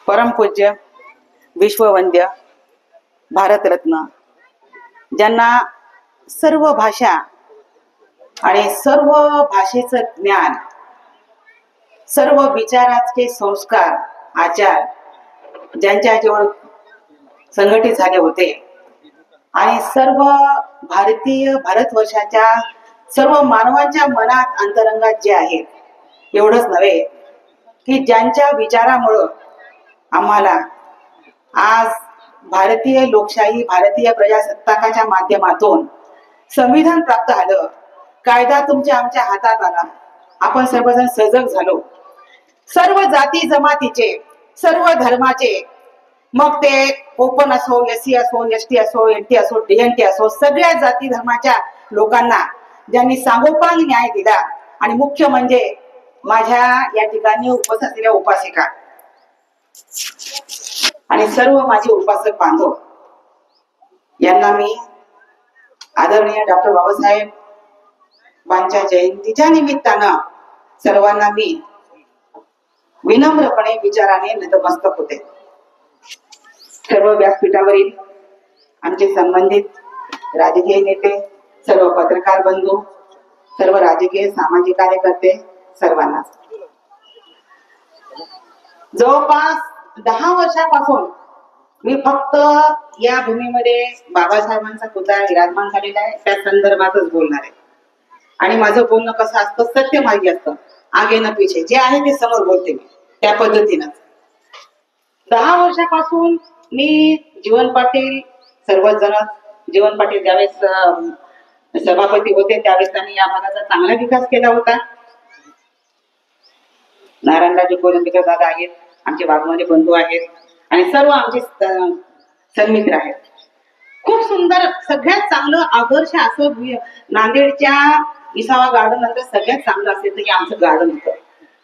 परमपूज्य विश्ववंद्य भारतरत्न, ज्यांना सर्व भाषा आणि सर्व भाषेचं ज्ञान, सर्व विचाराचे संस्कार, आचार ज्यांच्याजवळ संघटित झाले होते आणि सर्व भारतवर्षाच्या सर्व मानवांच्या मनात अंतरंगात जे आहेत, एवढंच नव्हे की ज्यांच्या विचारामुळं आम्हाला आज भारतीय लोकशाही, भारतीय प्रजासत्ताकाच्या माध्यमातून संविधान प्राप्त झालं, कायदा तुमच्या आमच्या हातात आला, आपण सर्वजण सजग झालो, सर्व जाती जमातीचे, सर्व धर्माचे, मग ते ओपन असो, एससी असो, एसटी असो, एनटी असो, डीएनटी असो, सगळ्या जाती धर्माच्या लोकांना ज्यांनी सांगोपांग न्याय दिला. आणि मुख्य म्हणजे माझ्या या ठिकाणी उपस्थित असलेल्या उपासिका आणि सर्व माझे उपासक बांधव यांना मी आदरणीय डॉक्टर बाबासाहेबांच्या जयंतीच्या निमित्तानं सर्वांना मी विनम्रपणे विचाराने नतमस्तक होते. सर्व व्यासपीठावरील आमचे संबंधित राजकीय नेते, सर्व पत्रकार बंधू, सर्व राजकीय सामाजिक कार्यकर्ते, सर्वांना जवळपास 10 वर्षापासून मी फक्त या भूमीमध्ये बाबासाहेबांचा पुतळा विराजमान झालेला आहे त्या संदर्भातच बोलणार आहे. आणि माझं बोलणं कसं असतं, सत्य माहिती असतं, आगे न पिछे, जे आहे ते समोर बोलते मी त्या पद्धतीनं. 10 वर्षापासून मी जीवन पाटील, सर्वच जण जीवन पाटील ज्यावेळेस सभापती होते त्यावेळेस त्यांनी या भागाचा चांगला विकास केला होता. नारायणराजे कोलंबीकर दादा आहेत, आमचे वाघमारे बंधू आहेत आणि सर्व आमचे सन्मित्र आहेत. खूप सुंदर, सगळ्यात चांगलं आदर्श असं नांदेडच्या विसावा गार्डन नंतर सगळ्यात चांगलं असेल तर हे आमचं गार्डन होतं.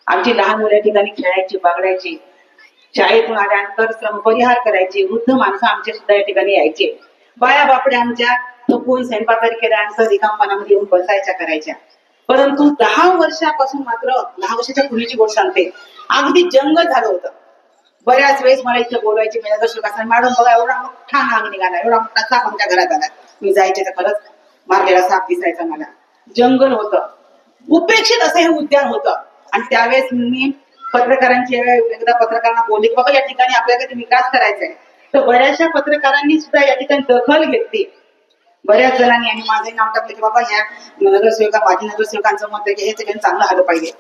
आमची लहान मुलं ठिकाणी खेळायची, बागडायची, शाळेतून आल्यानंतर श्रमपरिहार करायचे, वृद्ध माणसं आमच्या सुद्धा या ठिकाणी यायचे, बाया बापड्या आमच्या थकून स्वयंपाकरी केल्यानंतर रिकामपणामध्ये येऊन बसायच्या, करायच्या. परंतु 10 वर्षापासून मात्र, 10 वर्षाच्या पूर्वीची गोष्ट सांगते, अगदी जंगल झालं होतं. बऱ्याच वेळेस मला इथे बोलायचे मॅडम बघा एवढा मोठा नाग निघाला, एवढा मोठा साप आमच्या घरात आला. मी जायचे तर खरंच मारलेला साप दिसायचा मला. जंगल होतं, उपेक्षित असं हे उद्यान होतं. आणि त्यावेळेस मी पत्रकारांची एकदा पत्रकारांना बोलले की बाबा या ठिकाणी आपल्याकडे विकास करायचा आहे. तर बऱ्याचशा पत्रकारांनी सुद्धा या ठिकाणी दखल घेतली. बऱ्याच जणांनी आणि माझे नाव टाकले की बाबा ह्या नगरसेवका, माजी नगरसेवकांचं मत आहे की हे सगळ्यांनी चांगलं आलं पाहिजे.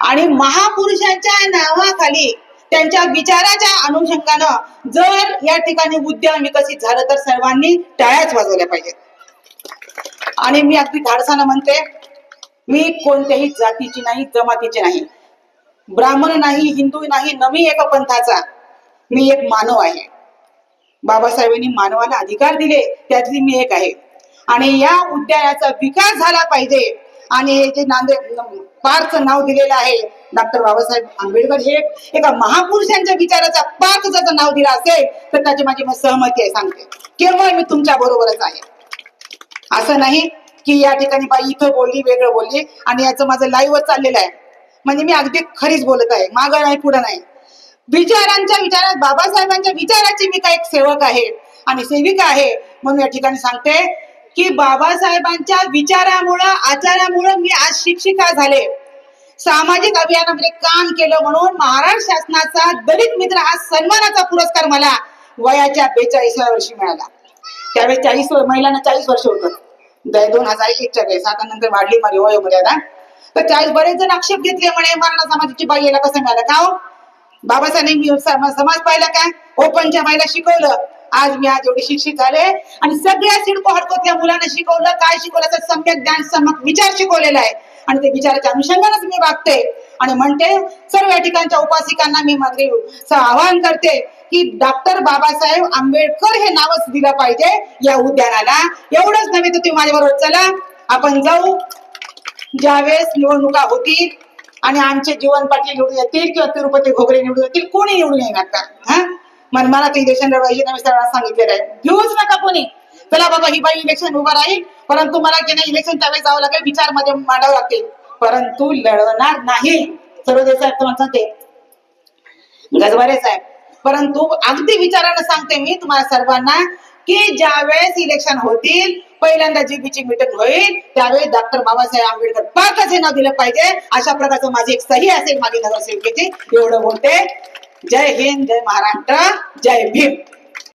आणि महापुरुषांच्या नावाखाली, त्यांच्या विचाराच्या अनुषंगानं जर या ठिकाणी उद्यान विकसित झालं तर सर्वांनी टाळ्याच वाजवल्या पाहिजेत. आणि मी अगदी धाडसानं म्हणते, मी कोणत्याही जातीची नाही, जमातीची नाही, ब्राह्मण नाही, हिंदू नाही, नवी एक पंथाचा, मी एक मानव आहे. बाबासाहेबांनी मानवाला अधिकार दिले, त्यातली मी एक आहे. आणि या उद्यानाचा विकास झाला पाहिजे. आणि हे जे नांदेड पार्कचं नाव दिलेलं आहे डॉक्टर बाबासाहेब आंबेडकर, हे एका महापुरुषांच्या विचाराचा पार्क जर नाव दिलं असेल तर त्याची माझी सहमती आहे. सांगते केवळ मी तुमच्या बरोबरच आहे. असं नाही की या ठिकाणी बाई इथं बोलली, वेगळं बोलली. आणि याचं माझं लाईव्हच चाललेलं आहे, म्हणजे मी अगदी खरीच बोलत आहे, मागं नाही पुढं नाही. विचारात बाबासाहेबांच्या विचाराची मी काय एक सेवक आहे आणि सेविका आहे. म्हणून या ठिकाणी सांगते की बाबासाहेबांच्या विचारामुळं, आचारामुळं मी आज शिक्षिका झाले. सामाजिक अभियानामध्ये काम केलं म्हणून महाराष्ट्र शासनाचा दलित मित्र हा सन्मानाचा पुरस्कार मला वयाच्या 42व्या वर्षी मिळाला. त्यावेळेस महिलांना 40 वर्ष होतं 2001च्या वेळेस. आता नंतर वाढली माझी वयोमर्यादा. तर 40 बरेच जण आक्षेप घेतले म्हणे मराठा समाजाची बाई याला कसं मिळालं. का हो, बाबासाहेबांनी समाज पाहिला काय, ओपनच्या बाईला शिकवलं. आज मी आज एवढी शिक्षित झाले आणि सगळ्या सिडको हडकोतल्या मुलांना शिकवलं. काय शिकवलं तर सम्यक ज्ञान, सम्यक विचार शिकवलेला आहे. आणि ते विचाराच्या अनुषंगानेच मी वागते. आणि म्हणते सर्व या ठिकाणच्या उपासिकांना मी आवाहन करते की डॉक्टर बाबासाहेब आंबेडकर हे नावच दिलं पाहिजे या उद्यानाला. एवढंच नव्हे तर तुम्ही माझ्याबरोबर चला, आपण जाऊ. ज्यावेळेस निवडणुका होतील आणि आमचे जीवन पाटील निवडून येतील किंवा तिरुपती घोगरे निवडून येतील, कोणी निवडून येणार का? मला ते इलेक्शन लढवायची नाही सांगितलेलं आहे. घेऊच नका कोणी. चला बाबा ही बाई इलेक्शन उभा राहील, परंतु मला की नाही इलेक्शन त्यावेळेस जावं लागेल, विचार मध्ये मांडावं लागतील, परंतु लढवणार नाही. सर्वदेव साहेब तुम्हाला सांगते, गजवारे साहेब परंतु अगदी विचारानं सांगते मी तुम्हाला सर्वांना की ज्यावेळेस इलेक्शन होतील, पहिल्यांदा जीबीची मीटिंग होईल, त्यावेळी डॉक्टर बाबासाहेब आंबेडकर पाकच हे नाव दिलं पाहिजे, अशा प्रकारचं माझी एक सही असेल माझी नगरसेवकेची. एवढं बोलते. जय हिंद, जय महाराष्ट्र, जय भीम.